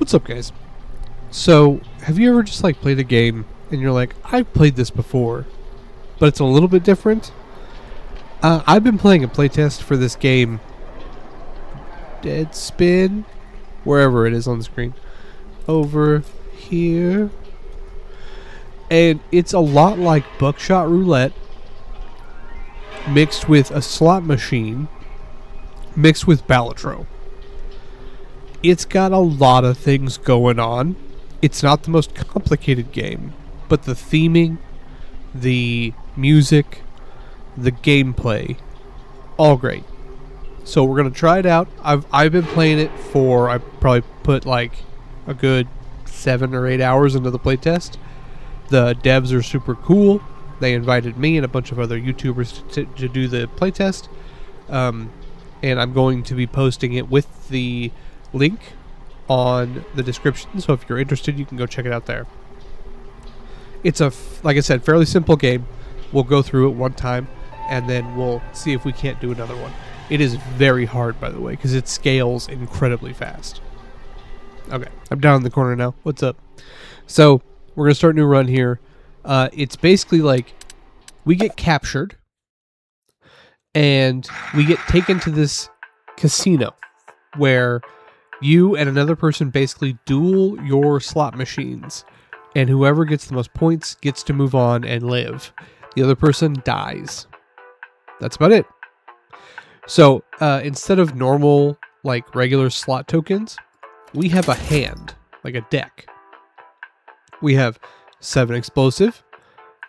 What's up, guys? So, have you ever just like played a game and you're like, I've played this before, but it's a little bit different? I've been playing a playtest for this game, Deadspin, wherever it is on the screen, over here, and it's a lot like Buckshot Roulette mixed with a slot machine mixed with Balatro. It's got a lot of things going on. It's not the most complicated game, but the theming, the music, the gameplay, all great. So we're gonna try it out. I've been playing it for, I probably put like a good 7 or 8 hours into the playtest. The devs are super cool. They invited me and a bunch of other YouTubers to do the playtest, and I'm going to be posting it with the link on the description, so if you're interested you can go check it out there. It's like I said, fairly simple game. We'll go through it one time and then we'll see if we can't do another one. It is very hard, by the way, because it scales incredibly fast. Okay, I'm down in the corner now. What's up? So we're gonna start a new run here. It's basically like we get captured and we get taken to this casino where you and another person basically duel your slot machines, and whoever gets the most points gets to move on and live. The other person dies. That's about it. So instead of normal, like regular slot tokens, we have a hand, like a deck. We have 7 explosive,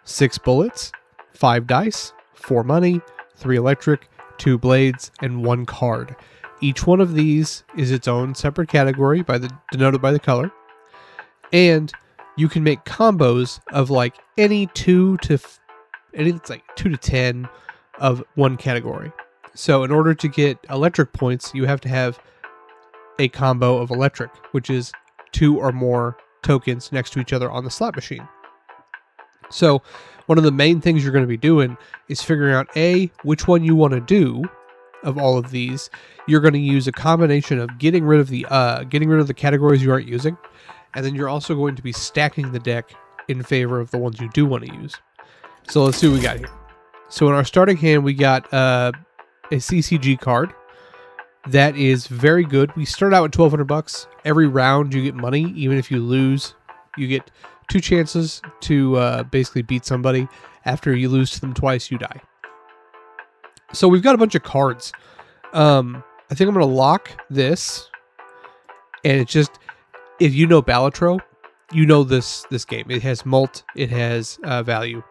6 bullets, 5 dice, 4 money, 3 electric, 2 blades, and 1 card. Each one of these is its own separate category denoted by the color. And you can make combos of like any 2 to 10 of one category. So in order to get electric points, you have to have a combo of electric, which is 2 or more tokens next to each other on the slot machine. So one of the main things you're going to be doing is figuring out which one you want to do of all of these. You're going to use a combination of getting rid of the categories you aren't using, and then you're also going to be stacking the deck in favor of the ones you do want to use. So let's see what we got here. So in our starting hand, we got a CCG card. That is very good. We start out with $1,200. Every round you get money. Even if you lose, you get 2 chances to basically beat somebody. After you lose to them twice, you die. So we've got a bunch of cards. I think I'm going to lock this. And it's just, if you know Balatro, you know this game. It has mult, it has value.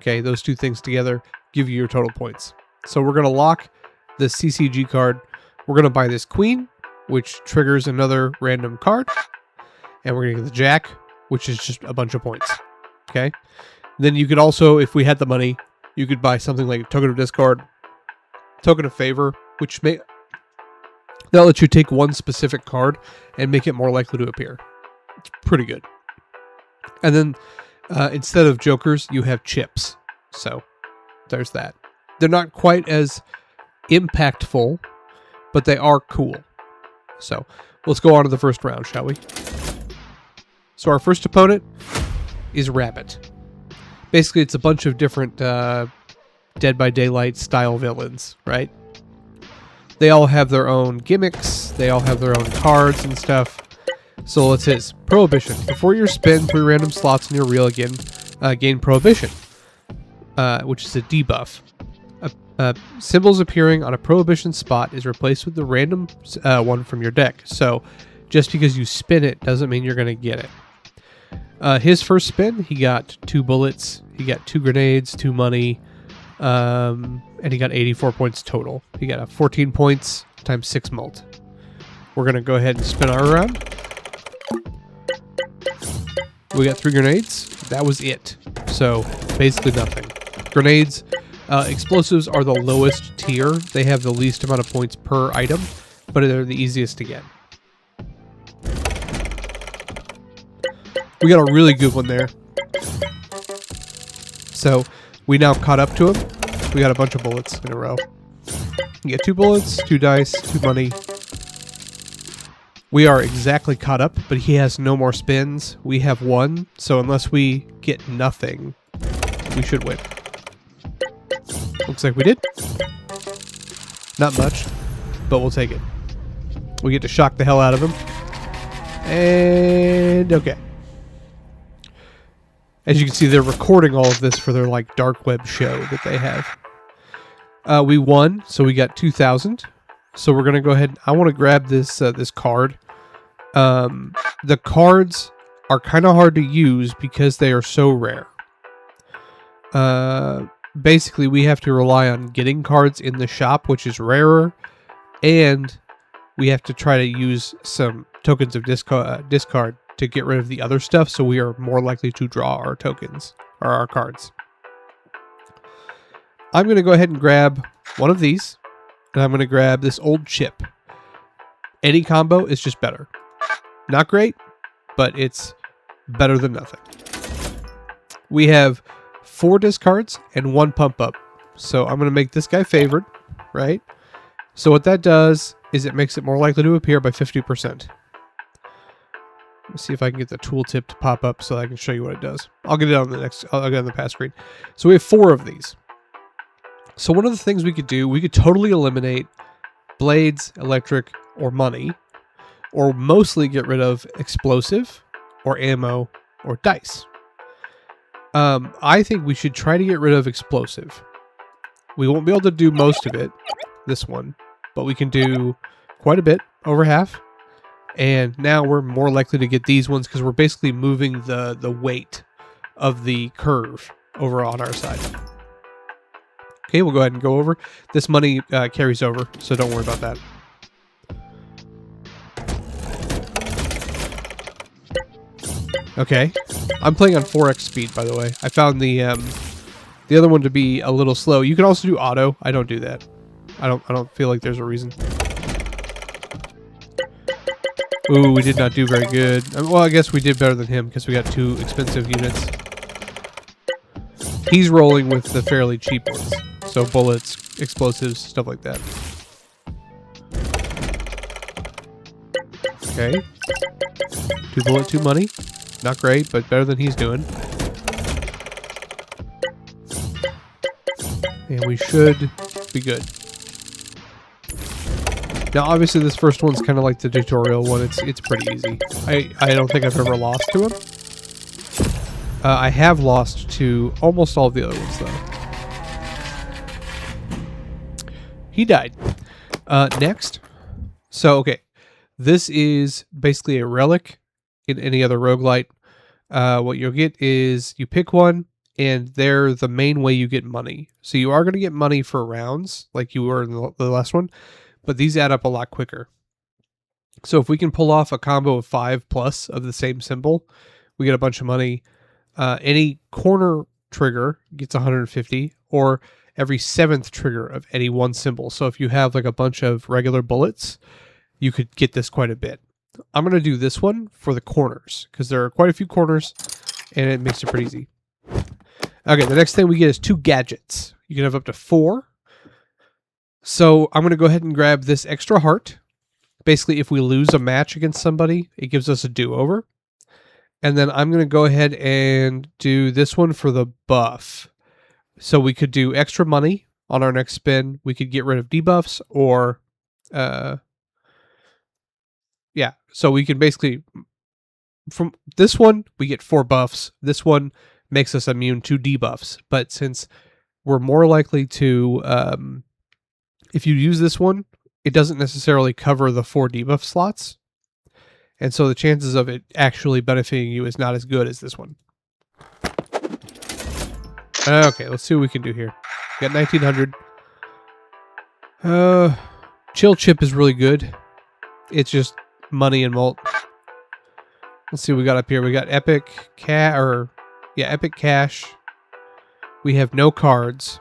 Okay, those 2 things together give you your total points. So we're going to lock the CCG card. We're going to buy this queen, which triggers another random card. And we're going to get the jack, which is just a bunch of points. Okay. Then you could also, if we had the money, you could buy something like token of discard, token of favor, which that'll let you take one specific card and make it more likely to appear. It's pretty good. And then instead of jokers, you have chips. So there's that. They're not quite as impactful, but they are cool. So let's go on to the first round, shall we? So our first opponent is Rabbit. Basically, it's a bunch of different Dead by Daylight style villains, right? They all have their own gimmicks. They all have their own cards and stuff. So let's hit Prohibition. Before you spin 3 random slots in your reel again, gain Prohibition, which is a debuff. Symbols appearing on a Prohibition spot is replaced with the random one from your deck. So just because you spin it doesn't mean you're going to get it. His first spin, he got 2 bullets, he got 2 grenades, 2 money, and he got 84 points total. He got 14 points times 6 mult. We're going to go ahead and spin our round. We got 3 grenades. That was it. So basically nothing. Grenades, explosives are the lowest tier. They have the least amount of points per item, but they're the easiest to get. We got a really good one there. So we now caught up to him. We got a bunch of bullets in a row. You get 2 bullets, 2 dice, 2 money. We are exactly caught up, but he has no more spins. We have one, so unless we get nothing, we should win. Looks like we did. Not much, but we'll take it. We get to shock the hell out of him. And okay. As you can see, they're recording all of this for their like dark web show that they have. We won, so we got 2,000. So we're gonna go ahead. I want to grab this this card. The cards are kind of hard to use because they are so rare. Basically, we have to rely on getting cards in the shop, which is rarer, and we have to try to use some tokens of discard to get rid of the other stuff, so we are more likely to draw our tokens or our cards. I'm going to go ahead and grab one of these, and I'm going to grab this old chip. Any combo is just better. Not great, but it's better than nothing. We have 4 discards and 1 pump up. So I'm going to make this guy favored, right? So what that does is it makes it more likely to appear by 50%. Let's see if I can get the tooltip to pop up so I can show you what it does. I'll get it on the next, I'll get it on the pass screen. So we have 4 of these. So one of the things we could do, we could totally eliminate blades, electric, or money, or mostly get rid of explosive, or ammo, or dice. I think we should try to get rid of explosive. We won't be able to do most of it, this one, but we can do quite a bit, over half. And now we're more likely to get these ones because we're basically moving the weight of the curve over on our side. Okay, we'll go ahead and go over. This money carries over, so don't worry about that. Okay, I'm playing on 4x speed, by the way. I found the other one to be a little slow. You can also do auto. I don't do that. I don't feel like there's a reason. Ooh, we did not do very good. Well, I guess we did better than him because we got 2 expensive units. He's rolling with the fairly cheap ones. So bullets, explosives, stuff like that. Okay. 2 bullet, 2 money. Not great, but better than he's doing. And we should be good. Now, obviously, this first one's kind of like the tutorial one. It's pretty easy. I don't think I've ever lost to him. I have lost to almost all of the other ones, though. He died. Next. So, okay. This is basically a relic in any other roguelite. What you'll get is you pick one, and they're the main way you get money. So you are going to get money for rounds, like you were in the last one, but these add up a lot quicker. So if we can pull off a combo of 5+ of the same symbol, we get a bunch of money. Any corner trigger gets 150, or every 7th trigger of any one symbol. So if you have like a bunch of regular bullets, you could get this quite a bit. I'm going to do this one for the corners because there are quite a few corners and it makes it pretty easy. Okay, the next thing we get is 2 gadgets. You can have up to 4. So I'm going to go ahead and grab this extra heart. Basically, if we lose a match against somebody, it gives us a do-over. And then I'm going to go ahead and do this one for the buff. So we could do extra money on our next spin. We could get rid of debuffs or... yeah, so we can basically... From this one, we get 4 buffs. This one makes us immune to debuffs. But since we're more likely to... if you use this one, it doesn't necessarily cover the 4 debuff slots. And so the chances of it actually benefiting you is not as good as this one. Okay, let's see what we can do here. We got 1900. Chill chip is really good. It's just money and mult. Let's see what we got up here. We got epic epic cash. We have no cards.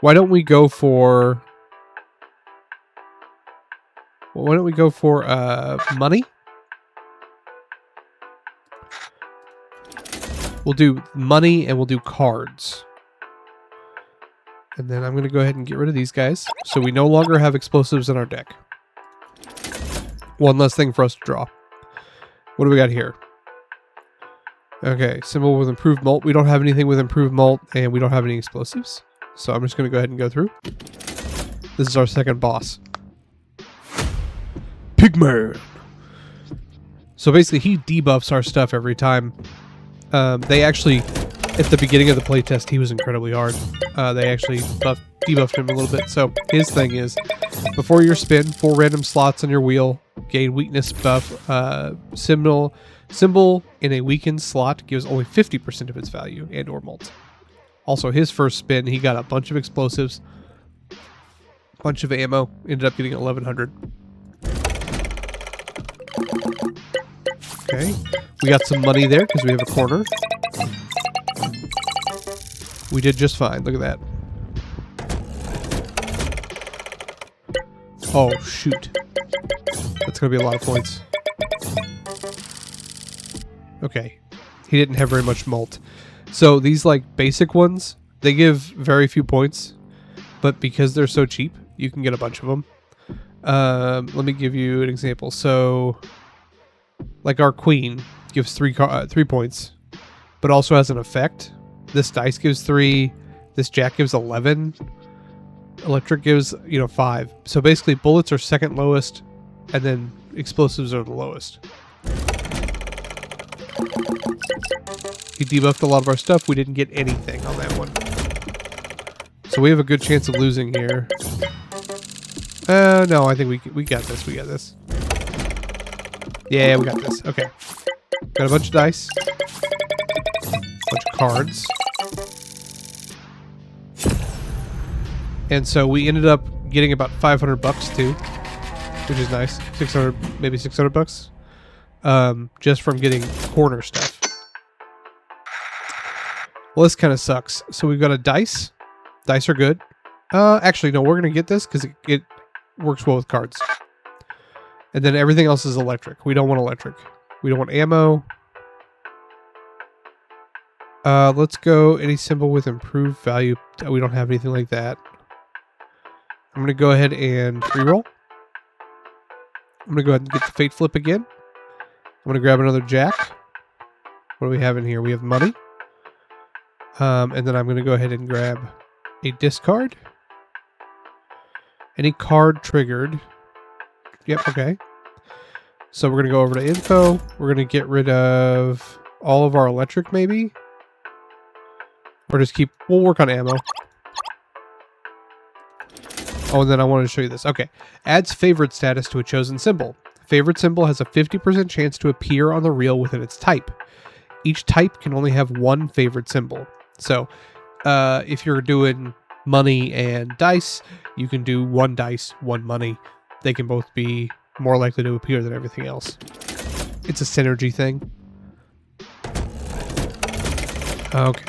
Why don't we go for... Why don't we go for money? We'll do money and we'll do cards. And then I'm going to go ahead and get rid of these guys. So we no longer have explosives in our deck. One less thing for us to draw. What do we got here? Okay, symbol with improved molt. We don't have anything with improved molt, and we don't have any explosives. So I'm just going to go ahead and go through. This is our second boss. Pigman! So basically, he debuffs our stuff every time. They actually, at the beginning of the playtest, he was incredibly hard. They actually debuffed him a little bit. So his thing is, before your spin, 4 random slots on your wheel gain weakness buff. Symbol in a weakened slot gives only 50% of its value and or molt. Also, his first spin, he got a bunch of explosives, a bunch of ammo, ended up getting 1100. Okay, we got some money there because we have a corner. We did just fine. Look at that. Oh, shoot. That's going to be a lot of points. Okay. He didn't have very much molt. So these, like, basic ones, they give very few points. But because they're so cheap, you can get a bunch of them. Let me give you an example. So, like our queen gives 3 points. But also has an effect. This dice gives 3. This jack gives 11. Electric gives, 5. So basically, bullets are second lowest, and then explosives are the lowest. He debuffed a lot of our stuff. We didn't get anything on that one. So we have a good chance of losing here. No, I think we got this. We got this. Yeah, we got this. Okay. Got a bunch of dice. A bunch of cards. And so we ended up getting about 500 bucks too, which is nice. 600, maybe 600 bucks, just from getting corner stuff. Well, this kind of sucks. So we've got a dice. Dice are good. Actually, no, we're gonna get this because it works well with cards. And then everything else is electric. We don't want electric. We don't want ammo. Let's go any symbol with improved value. We don't have anything like that. I'm going to go ahead and reroll. I'm going to go ahead and get the fate flip again. I'm going to grab another jack. What do we have in here? We have money. And then I'm going to go ahead and grab a discard. Any card triggered. Yep, okay. So we're going to go over to info. We're going to get rid of all of our electric, maybe. Or just keep... We'll work on ammo. Oh, and then I wanted to show you this. Okay. Adds favorite status to a chosen symbol. Favorite symbol has a 50% chance to appear on the reel within its type. Each type can only have one favorite symbol. So, if you're doing money and dice, you can do 1 dice, 1 money. They can both be more likely to appear than everything else. It's a synergy thing. Okay.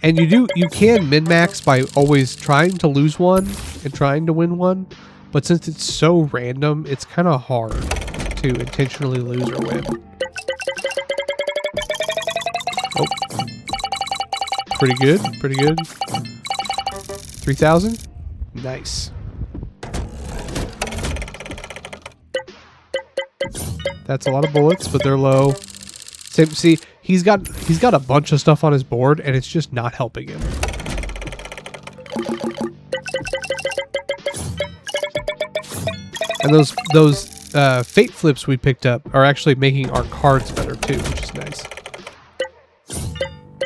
And you can min-max by always trying to lose 1 and trying to win 1, but since it's so random, it's kind of hard to intentionally lose or win. Oh. Pretty good, pretty good. 3,000? Nice. That's a lot of bullets, but they're low. Same, see, he's got a bunch of stuff on his board, and it's just not helping him. And those fate flips we picked up are actually making our cards better too, which is nice.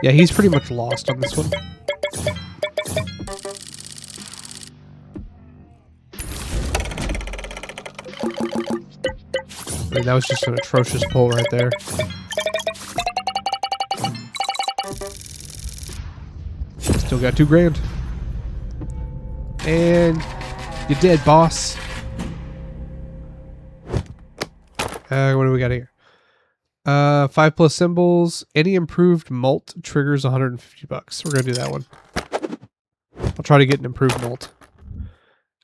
Yeah, he's pretty much lost on this one. I mean, that was just an atrocious pull right there. Still got 2 grand. And you're dead, boss. What do we got here? 5+ symbols. Any improved molt triggers 150 bucks. We're gonna do that one. I'll try to get an improved molt.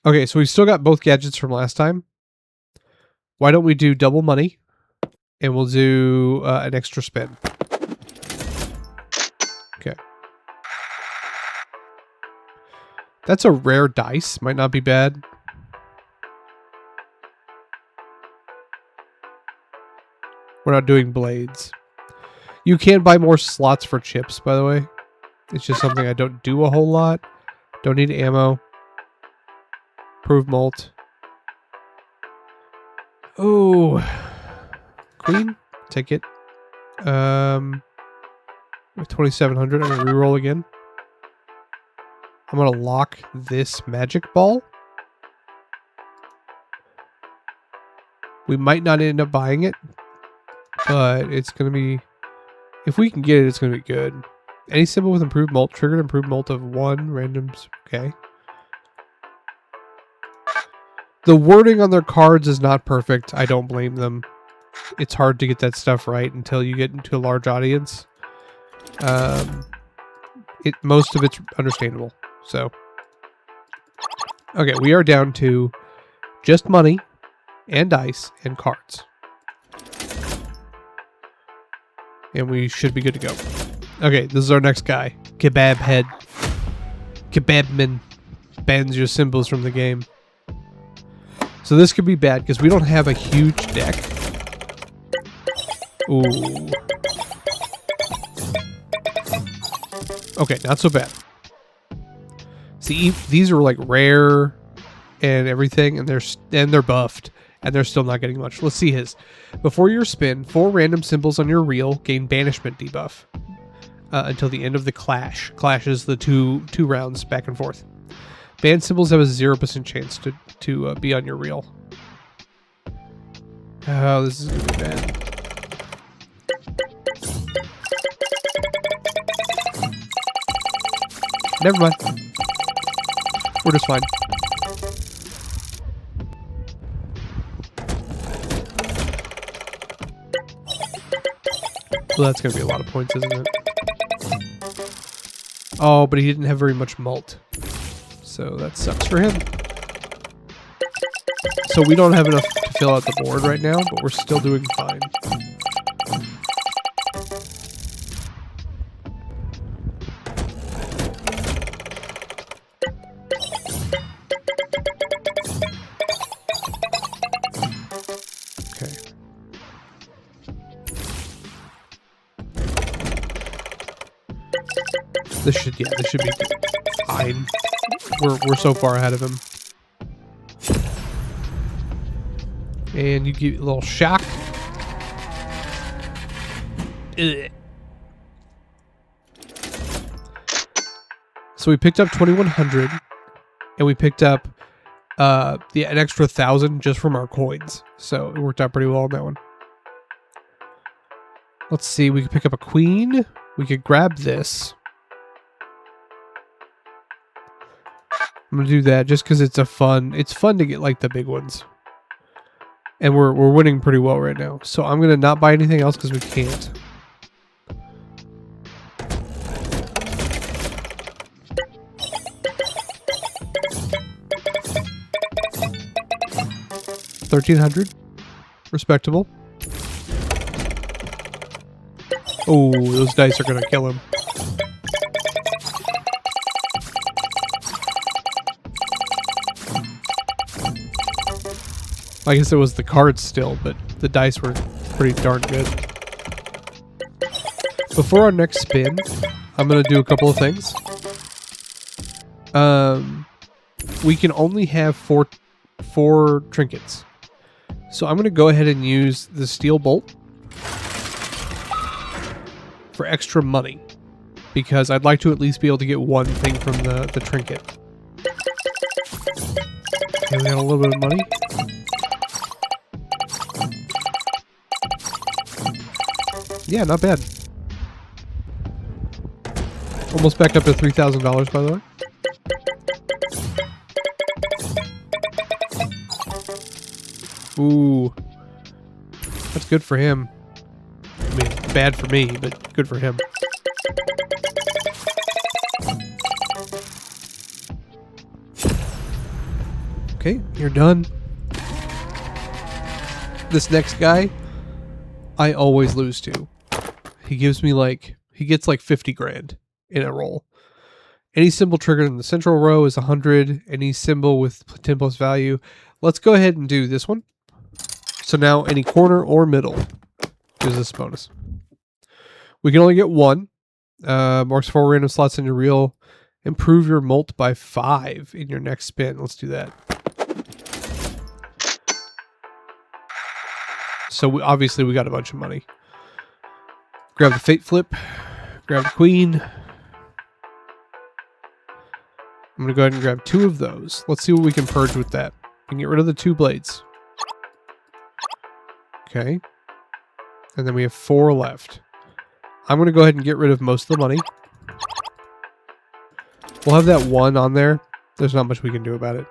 Okay, so we still got both gadgets from last time. Why don't we do double money, and we'll do an extra spin. Okay. That's a rare dice. Might not be bad. We're not doing blades. You can buy more slots for chips, by the way. It's just something I don't do a whole lot. Don't need ammo. Prove molt. Oh. Queen? Take it. With 2,700, I'm going to reroll again. I'm going to lock this magic ball. We might not end up buying it, but it's going to be... If we can get it, it's going to be good. Any symbol with improved molt, triggered improved molt of 1, randoms, okay. The wording on their cards is not perfect. I don't blame them. It's hard to get that stuff right until you get into a large audience. Most of it's understandable. So, okay, we are down to just money and dice and cards. And we should be good to go. Okay, this is our next guy. Kebab Head. Kebabman bans your symbols from the game. So this could be bad because we don't have a huge deck. Ooh. Okay, not so bad. See, these are like rare and everything, and they're buffed, and they're still not getting much. Let's see his. Before your spin, 4 random symbols on your reel gain banishment debuff until the end of the clash. Clash is the two rounds back and forth. Banned symbols have a 0% chance to be on your reel. Oh, this is gonna be bad. Never mind. We're just fine. Well, that's going to be a lot of points, isn't it? Oh, but he didn't have very much malt. So that sucks for him. So we don't have enough to fill out the board right now, but we're still doing fine. This should be fine. We're so far ahead of him. And you get a little shock. Ugh. So we picked up 2,100, and we picked up an extra 1,000 just from our coins. So it worked out pretty well on that one. Let's see, we could pick up a queen. We could grab this. I'm gonna do that just because it's fun to get like the big ones. And we're winning pretty well right now. So I'm gonna not buy anything else because we can't. $1,300. Respectable. Oh, those dice are gonna kill him. I guess it was the cards still, but the dice were pretty darn good. Before our next spin, I'm going to do a couple of things. We can only have four trinkets. So I'm going to go ahead and use the steel bolt for extra money, because I'd like to at least be able to get one thing from the trinket. Okay, we got a little bit of money. Yeah, not bad. Almost back up to $3,000, by the way. Ooh. That's good for him. I mean, bad for me, but good for him. Okay, you're done. This next guy, I always lose to. He gives me he gets like 50 grand in a roll. Any symbol triggered in the central row is 100. Any symbol with 10 plus value. Let's go ahead and do this one. So now any corner or middle. gives us a bonus. We can only get one. Marks 4 random slots in your reel. Improve your molt by 5 in your next spin. Let's do that. So obviously we got a bunch of money. Grab the fate flip. Grab the queen. I'm going to go ahead and grab 2 of those. Let's see what we can purge with that. We can get rid of the 2 blades. Okay. And then we have 4 left. I'm going to go ahead and get rid of most of the money. We'll have that 1 on there. There's not much we can do about it.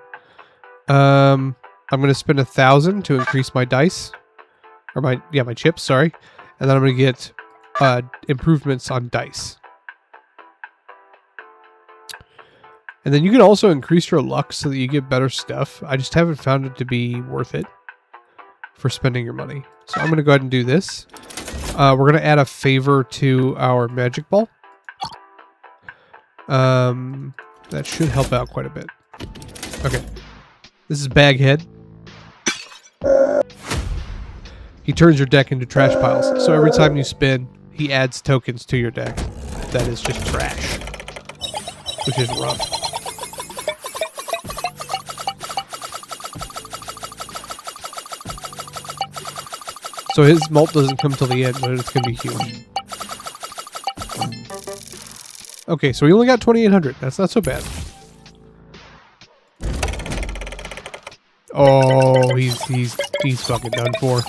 I'm going to spend 1,000 to increase my dice. Or my chips, sorry. And then I'm going to get improvements on dice. And then you can also increase your luck so that you get better stuff. I just haven't found it to be worth it for spending your money. So I'm going to go ahead and do this. We're going to add a favor to our magic ball. That should help out quite a bit. Okay. This is Baghead. He turns your deck into trash piles. So every time you spin, he adds tokens to your deck. That is just trash. Which is rough. So his mult doesn't come till the end, but it's going to be huge. Okay, so we only got 2,800. That's not so bad. Oh, he's fucking done for.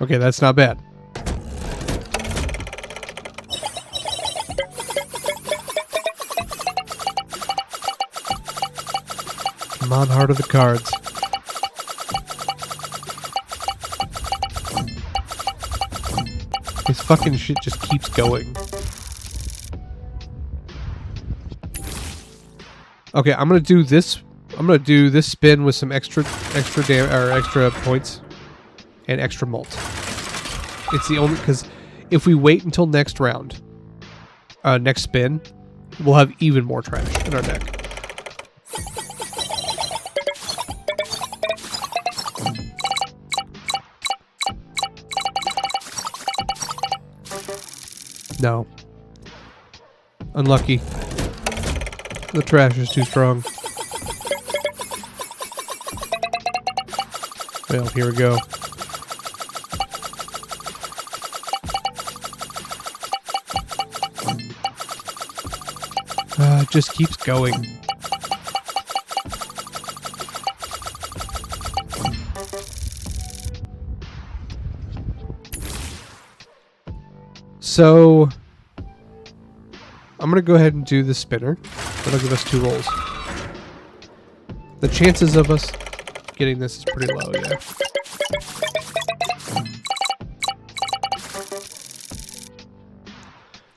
Okay, that's not bad. Come on, heart of the cards. This fucking shit just keeps going. Okay, I'm gonna do this. I'm gonna do this spin with some extra points and extra mult. It's the only, because if we wait until next round, next spin, we'll have even more trash in our deck. No. Unlucky. The trash is too strong. Well, here we go. It just keeps going. So, I'm going to go ahead and do the spinner. That'll give us 2 rolls. The chances of us getting this is pretty low, yeah.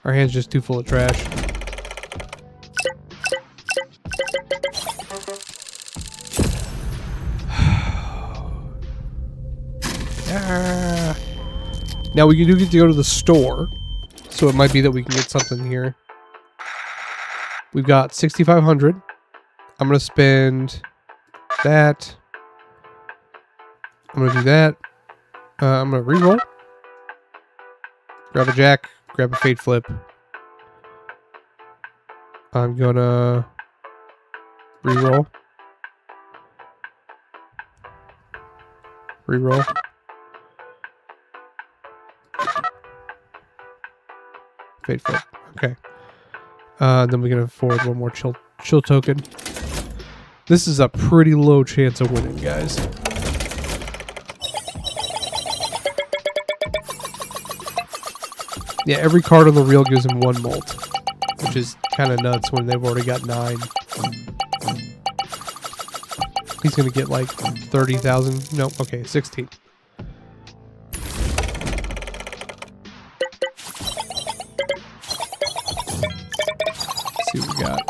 Our hand's just too full of trash. Now we do get to go to the store, so it might be that we can get something here. We've got 6,500. I'm gonna spend that. I'm gonna do that. I'm gonna reroll. Grab a jack. Grab a fate flip. I'm gonna reroll. Reroll. Fate flip. Okay. Then we can afford one more chill token. This is a pretty low chance of winning, guys. Yeah, every card on the reel gives him 1 mult, which is kind of nuts when they've already got 9. He's gonna get like 30,000. Nope. Okay, 16. See what we got.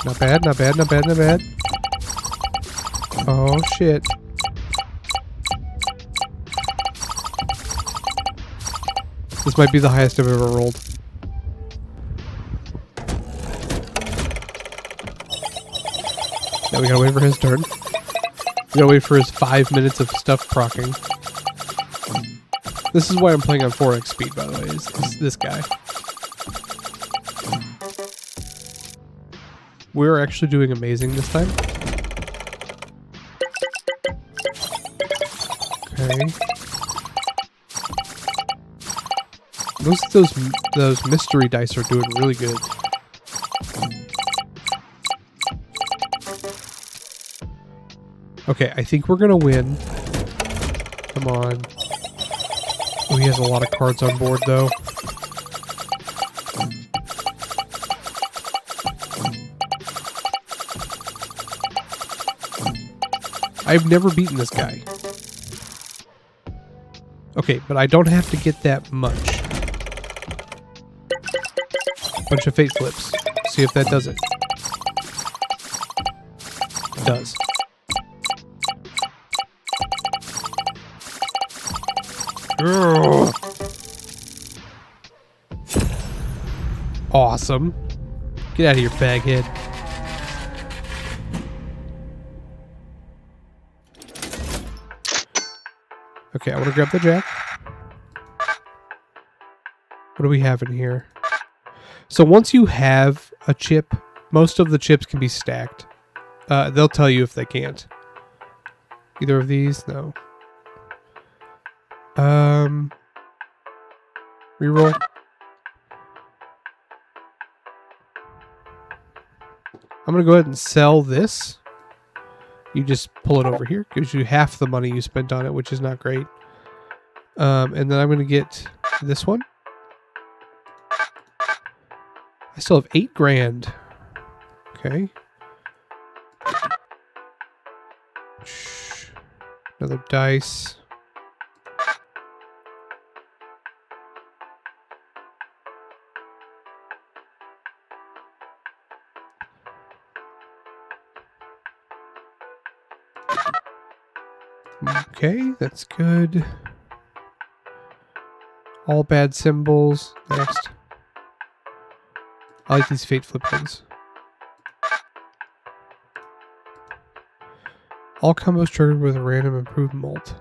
Not bad, not bad, not bad, not bad. Oh shit. This might be the highest I've ever rolled. Now we gotta wait for his turn. We gotta wait for his 5 minutes of stuff proccing. This is why I'm playing on 4x speed, by the way, is this guy. We're actually doing amazing this time. Okay. Those mystery dice are doing really good. Okay, I think we're gonna win. Come on. Oh, he has a lot of cards on board, though. I've never beaten this guy. Okay, but I don't have to get that much. Bunch of fate flips. See if that does it. It does. Ugh. Awesome. Get out of here, baghead. Okay, I want to grab the jack. What do we have in here? So once you have a chip, most of the chips can be stacked. They'll tell you if they can't. Either of these? No. Reroll. I'm going to go ahead and sell this. You just pull it over here. Gives you half the money you spent on it, which is not great. And then I'm going to get this one. I still have 8 grand. Okay. Another dice. Okay, that's good. All bad symbols. Next. I like these fate flip ones. All combos triggered with a random improved mult.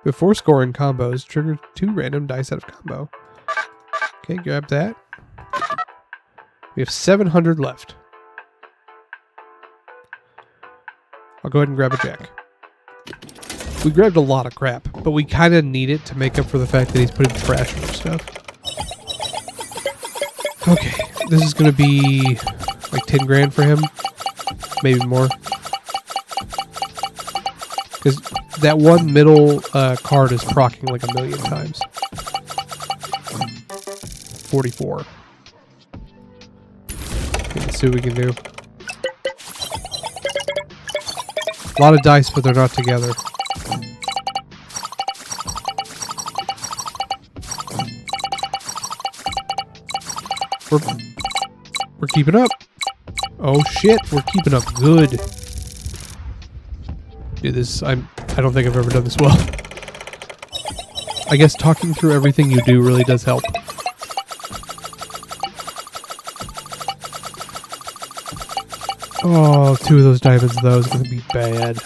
Before scoring combos, trigger 2 random dice out of combo. Okay, grab that. We have 700 left. I'll go ahead and grab a jack. We grabbed a lot of crap, but we kind of need it to make up for the fact that he's putting trash in our stuff. Okay, this is going to be like 10 grand for him. Maybe more. Because that one middle card is proccing like 1,000,000 times. 44. Okay, let's see what we can do. A lot of dice, but they're not together. We're keeping up. Oh shit, we're keeping up good. Dude, this I don't think I've ever done this well. I guess talking through everything you do really does help. Oh, 2 of those diamonds though is gonna be bad.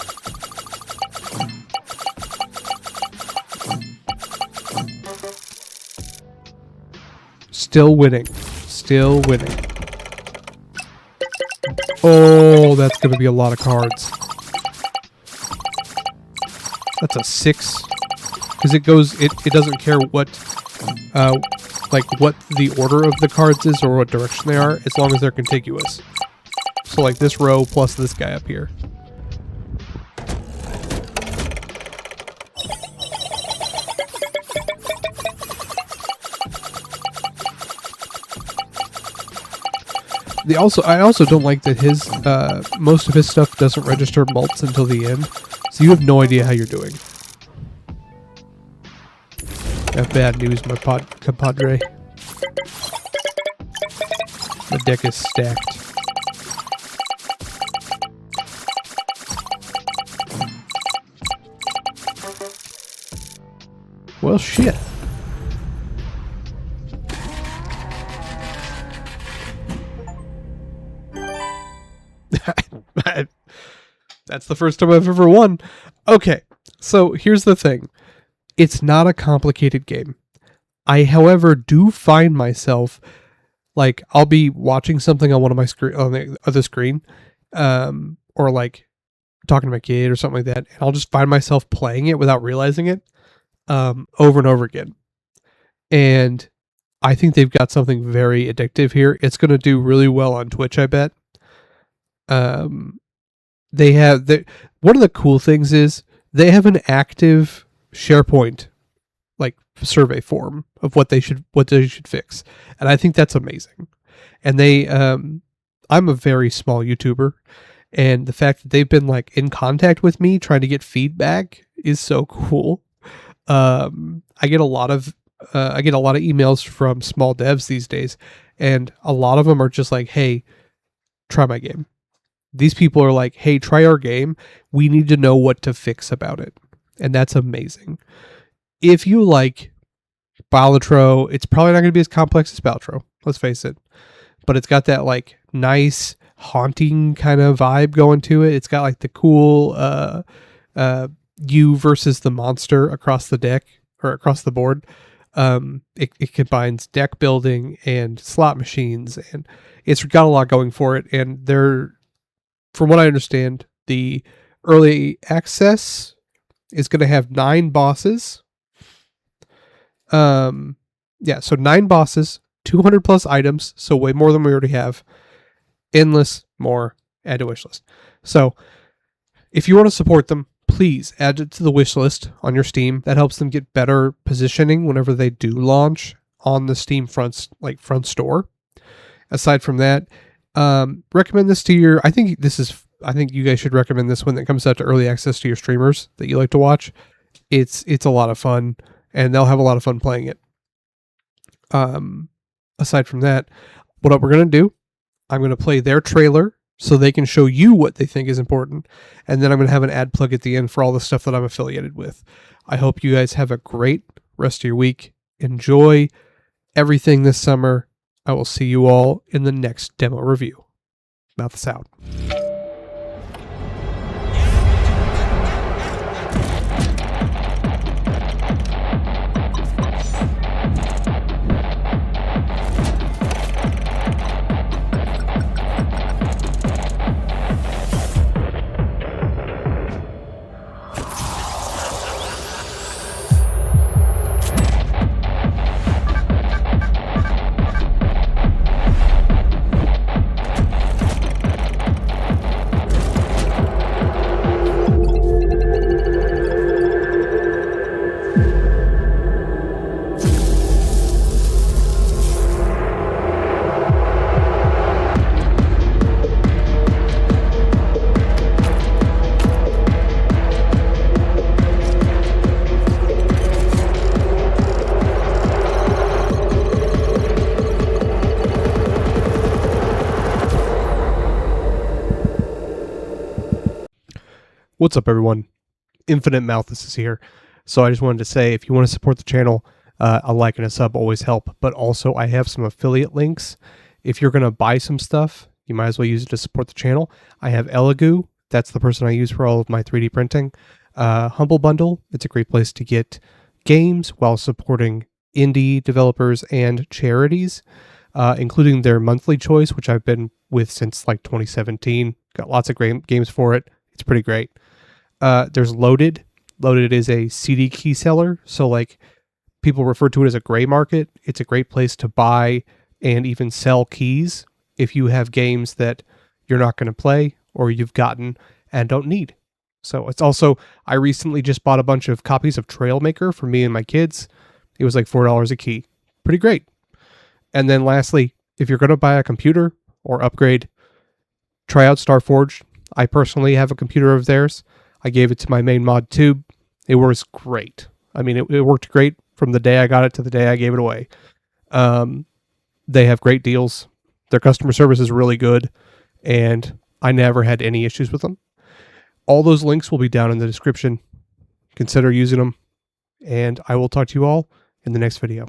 Still winning. Still winning. Oh, that's going to be a lot of cards. That's a 6. Because it goes, it doesn't care what, like what the order of the cards is or what direction they are, as long as they're contiguous. So like this row plus this guy up here. I also don't like that his most of his stuff doesn't register mults until the end, so you have no idea how you're doing. I have bad news, my compadre. The deck is stacked. Well, shit. That's the first time I've ever won. Okay, so here's the thing. It's not a complicated game. I, however, do find myself, like, I'll be watching something on one of my screen, on the other screen, or like talking to my kid or something like that, and I'll just find myself playing it without realizing it, over and over again. And I think they've got something very addictive here. It's going to do really well on Twitch, I bet. They have one of the cool things is they have an active SharePoint like survey form of what they should fix, and I think that's amazing. And they, I'm a very small YouTuber, and the fact that they've been like in contact with me trying to get feedback is so cool. I get a lot of emails from small devs these days, and a lot of them are just like, "Hey, try my game." These people are like, "Hey, try our game. We need to know what to fix about it." And that's amazing. If you like Balatro, it's probably not going to be as complex as Balatro, let's face it. But it's got that like nice, haunting kind of vibe going to it. It's got like the cool you versus the monster across the deck or across the board. It combines deck building and slot machines, and it's got a lot going for it. And they're, from what I understand, the early access is going to have 9 bosses. So 9 bosses, 200 plus items, so way more than we already have. Endless more, add to wish list. So if you want to support them, please add it to the wish list on your Steam. That helps them get better positioning whenever they do launch on the Steam front store. Aside from that, recommend this to your, I think you guys should recommend this when it comes out to early access to your streamers that you like to watch. It's a lot of fun, and they'll have a lot of fun playing it. Aside from that, what we're going to do, I'm going to play their trailer so they can show you what they think is important, and then I'm going to have an ad plug at the end for all the stuff that I'm affiliated with. I hope you guys have a great rest of your week. Enjoy everything this summer. I will see you all in the next demo review. Mouth us out. What's up, everyone? Infinite Malthus is here. So I just wanted to say, if you want to support the channel, a like and a sub always help. But also, I have some affiliate links. If you're going to buy some stuff, you might as well use it to support the channel. I have Elegoo. That's the person I use for all of my 3D printing. Humble Bundle. It's a great place to get games while supporting indie developers and charities, including their monthly choice, which I've been with since like 2017. Got lots of great games for it. It's pretty great. There's Loaded. Loaded is a CD key seller. So like people refer to it as a gray market. It's a great place to buy and even sell keys if you have games that you're not going to play or you've gotten and don't need. So it's also, I recently just bought a bunch of copies of Trailmaker for me and my kids. It was like $4 a key. Pretty great. And then lastly, if you're going to buy a computer or upgrade, try out Starforge. I personally have a computer of theirs. I gave it to my main mod tube. It works great. I mean, it worked great from the day I got it to the day I gave it away. They have great deals. Their customer service is really good, and I never had any issues with them. All those links will be down in the description. Consider using them. and I will talk to you all in the next video.